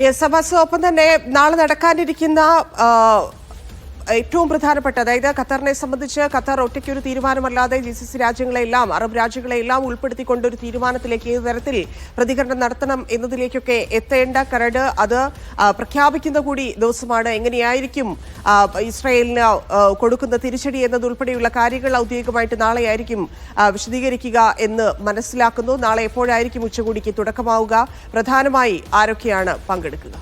Yes Abbas, ഒപ്പം തന്നെ നാളെ നടക്കാനിരിക്കുന്ന ഏറ്റവും പ്രധാനപ്പെട്ട, അതായത് ഖത്തറിനെ സംബന്ധിച്ച് ഖത്തർ ഒറ്റയ്ക്കൊരു തീരുമാനമല്ലാതെ GCC രാജ്യങ്ങളെല്ലാം, അറബ് രാജ്യങ്ങളെല്ലാം ഉൾപ്പെടുത്തിക്കൊണ്ടൊരു തീരുമാനത്തിലേക്ക് ഏത് തരത്തിൽ പ്രതികരണം നടത്തണം എന്നതിലേക്കൊക്കെ എത്തേണ്ട കരട് അത് പ്രഖ്യാപിക്കുന്ന കൂടി ദിവസമാണ്. എങ്ങനെയായിരിക്കും ഇസ്രായേലിന് കൊടുക്കുന്ന തിരിച്ചടി എന്നതുൾപ്പെടെയുള്ള കാര്യങ്ങൾ ഔദ്യോഗികമായിട്ട് നാളെയായിരിക്കും വിശദീകരിക്കുക എന്ന് മനസ്സിലാക്കുന്നു. നാളെ എപ്പോഴായിരിക്കും ഉച്ചകോടിക്ക് തുടക്കമാവുക? പ്രധാനമായി ആരൊക്കെയാണ് പങ്കെടുക്കുക?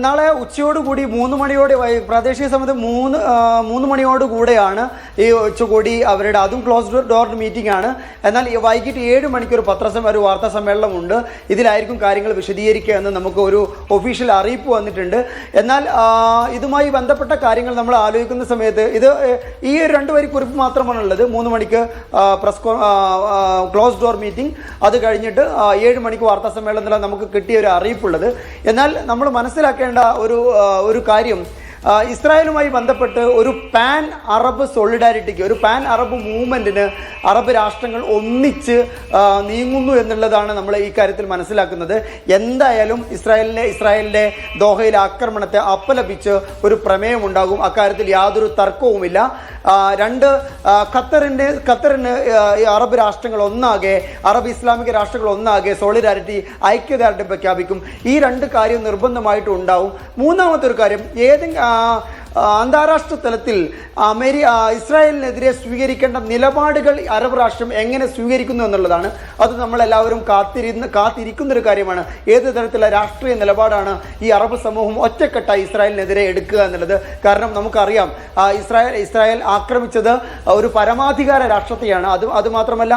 നാളെ ഉച്ചയോടുകൂടി 3 മണിയോടെ, പ്രാദേശിക സമയത്ത് 3 മണിയോടുകൂടെയാണ് ഈ ഉച്ചകോടി അവരുടെ, അതും ക്ലോസ്ഡ് ഡോർ മീറ്റിംഗ് ആണ്. എന്നാൽ വൈകിട്ട് 7 മണിക്ക് ഒരു വാർത്താ സമ്മേളനമുണ്ട്. ഇതിലായിരിക്കും കാര്യങ്ങൾ വിശദീകരിക്കുക എന്ന് നമുക്ക് ഒരു ഒഫീഷ്യൽ അറിയിപ്പ് വന്നിട്ടുണ്ട്. എന്നാൽ ഇതുമായി ബന്ധപ്പെട്ട കാര്യങ്ങൾ നമ്മൾ ആലോചിക്കുന്ന സമയത്ത് ഈ 2 വരി കുറിപ്പ് മാത്രമാണുള്ളത്. 3 മണിക്ക് ക്ലോസ് ഡോർ മീറ്റിംഗ്, അത് കഴിഞ്ഞിട്ട് 7 മണിക്ക് വാർത്താ സമ്മേളനത്തിലാണ് നമുക്ക് കിട്ടിയ ഒരു അറിയിപ്പുള്ളത്. എന്നാൽ നമ്മൾ മനസ്സിലാക്കേണ്ട ഒരു കാര്യം, ഇസ്രായേലുമായി ബന്ധപ്പെട്ട് ഒരു പാൻ അറബ് സോളിഡാരിറ്റിക്ക്, ഒരു പാൻ അറബ് മൂവ്മെന്റിന് അറബ് രാഷ്ട്രങ്ങൾ ഒന്നിച്ച് നീങ്ങുന്നു എന്നുള്ളതാണ് നമ്മൾ ഈ കാര്യത്തിൽ മനസ്സിലാക്കുന്നത്. എന്തായാലും ഇസ്രായേലിന്റെ ദോഹയിലെ ആക്രമണത്തെ അപലപിച്ച് ഒരു പ്രമേയമുണ്ടാകും, അക്കാര്യത്തിൽ യാതൊരു തർക്കവുമില്ല. ഖത്തറിന് അറബ് രാഷ്ട്രങ്ങൾ ഒന്നാകെ, അറബ് ഇസ്ലാമിക രാഷ്ട്രങ്ങൾ ഒന്നാകെ സോളിഡാരിറ്റി, ഐക്യദാർഢ്യം പ്രഖ്യാപിക്കും. ഈ 2 കാര്യം നിർബന്ധമായിട്ടും ഉണ്ടാവും. മൂന്നാമത്തെ ഒരു കാര്യം, അന്താരാഷ്ട്ര തലത്തിൽ ഇസ്രായേലിനെതിരെ സ്വീകരിക്കേണ്ട നിലപാടുകൾ അറബ് രാഷ്ട്രം എങ്ങനെ സ്വീകരിക്കുന്നു എന്നുള്ളതാണ്. അത് നമ്മളെല്ലാവരും കാത്തിരിക്കുന്ന ഒരു കാര്യമാണ്. ഏത് തരത്തിലുള്ള രാഷ്ട്രീയ നിലപാടാണ് ഈ അറബ് സമൂഹം ഒറ്റക്കെട്ടായി ഇസ്രായേലിനെതിരെ എടുക്കുക എന്നുള്ളത്. കാരണം നമുക്കറിയാം, ഇസ്രായേൽ ആക്രമിച്ചത് ഒരു പരമാധികാര രാഷ്ട്രത്തെയാണ്. അതുമാത്രമല്ല,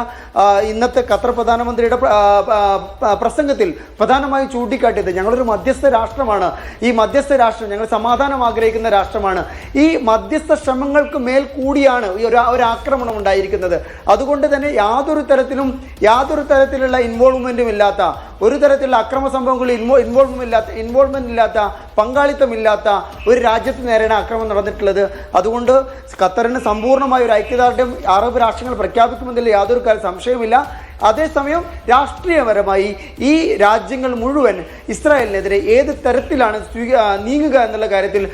ഇന്നത്തെ ഖത്തർ പ്രധാനമന്ത്രിയുടെ പ്രസംഗത്തിൽ പ്രധാനമായും ചൂണ്ടിക്കാട്ടിയത് ഞങ്ങളൊരു മധ്യസ്ഥ രാഷ്ട്രമാണ്, ഈ മധ്യസ്ഥ രാഷ്ട്രം, ഞങ്ങൾ സമാധാനം ആഗ്രഹിക്കുന്ന രാഷ്ട്രമാണ്. ഈ മധ്യസ്ഥ ശ്രമങ്ങൾക്ക് മേൽ കൂടിയാണ് ഒരു ആക്രമണം ഉണ്ടായിരിക്കുന്നത്. അതുകൊണ്ട് തന്നെ യാതൊരു തരത്തിലുള്ള ഇൻവോൾവ്മെന്റും ഇല്ലാത്ത, ഒരു തരത്തിലുള്ള അക്രമ സംഭവങ്ങളിൽ ഇൻവോൾവ്മെന്റ് ഇല്ലാത്ത, പങ്കാളിത്തമില്ലാത്ത ഒരു രാജ്യത്ത് നേരെയാണ് ആക്രമണം നടന്നിട്ടുള്ളത്. അതുകൊണ്ട് ഖത്തറിന് സമ്പൂർണ്ണമായ ഒരു ഐക്യദാർഢ്യം അറബ് രാഷ്ട്രങ്ങൾ പ്രഖ്യാപിക്കുമെന്നതിൽ യാതൊരു സംശയവുമില്ല. അതേസമയം രാഷ്ട്രീയപരമായി ഈ രാജ്യങ്ങൾ മുഴുവൻ ഇസ്രായേലിനെതിരെ ഏത് തരത്തിലാണ് നീങ്ങുക എന്നുള്ള കാര്യത്തിൽ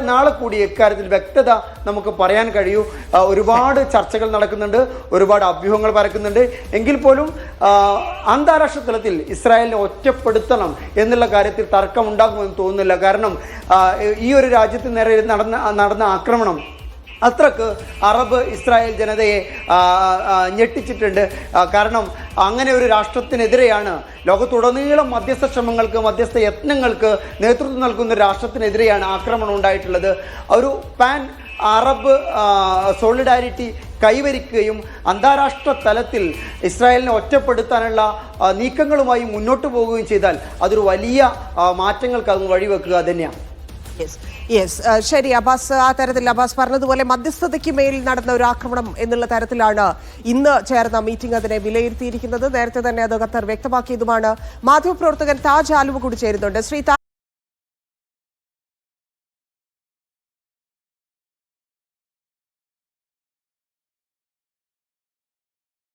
നാളെ കൂടി ഇക്കാര്യത്തിൽ വ്യക്തത നമുക്ക് പറയാൻ കഴിയൂ. ഒരുപാട് ചർച്ചകൾ നടക്കുന്നുണ്ട്, ഒരുപാട് അഭ്യൂഹങ്ങൾ പരക്കുന്നുണ്ട്. എങ്കിൽ പോലും അന്താരാഷ്ട്ര തലത്തിൽ ഇസ്രായേലിനെ ഒറ്റപ്പെടുത്തണം എന്നുള്ള കാര്യത്തിൽ തർക്കമുണ്ടാകുമെന്ന് തോന്നുന്നില്ല. കാരണം ഈ ഒരു രാജ്യത്തിന് നേരെ നടന്ന ആക്രമണം അത്രക്ക് അറബ് ഇസ്രായേൽ ജനതയെ ഞെട്ടിച്ചിട്ടുണ്ട്. കാരണം അങ്ങനെ ഒരു രാഷ്ട്രത്തിനെതിരെയാണ്, ലോകത്തുടനീളം മധ്യസ്ഥ ശ്രമങ്ങൾക്ക്, മധ്യസ്ഥ യത്നങ്ങൾക്ക് നേതൃത്വം നൽകുന്ന രാഷ്ട്രത്തിനെതിരെയാണ് ആക്രമണം ഉണ്ടായിട്ടുള്ളത്. ഒരു പാൻ അറബ് സോളിഡാരിറ്റി കൈവരിക്കുകയും അന്താരാഷ്ട്ര തലത്തിൽ ഇസ്രായേലിനെ ഒറ്റപ്പെടുത്താനുള്ള നീക്കങ്ങളുമായി മുന്നോട്ട് പോവുകയും ചെയ്താൽ അതൊരു വലിയ മാറ്റങ്ങൾക്ക് അത് വഴിവെക്കുക തന്നെയാണ്. ശരി അബ്ബാസ്, ആ തരത്തിൽ അബ്ബാസ് പറഞ്ഞതുപോലെ മധ്യസ്ഥതയ്ക്ക് മേൽ നടന്ന ഒരു ആക്രമണം എന്നുള്ള തരത്തിലാണ് ഇന്ന് ചേർന്ന മീറ്റിംഗ് അതിനെ വിലയിരുത്തിയിരിക്കുന്നത്. നേരത്തെ തന്നെ അത് ഖത്തർ വ്യക്തമാക്കിയതുമാണ്. മാധ്യമപ്രവർത്തകൻ താജ് ആലുവ കൂടി ചേരുന്നുണ്ട്. ശ്രീ താജ്,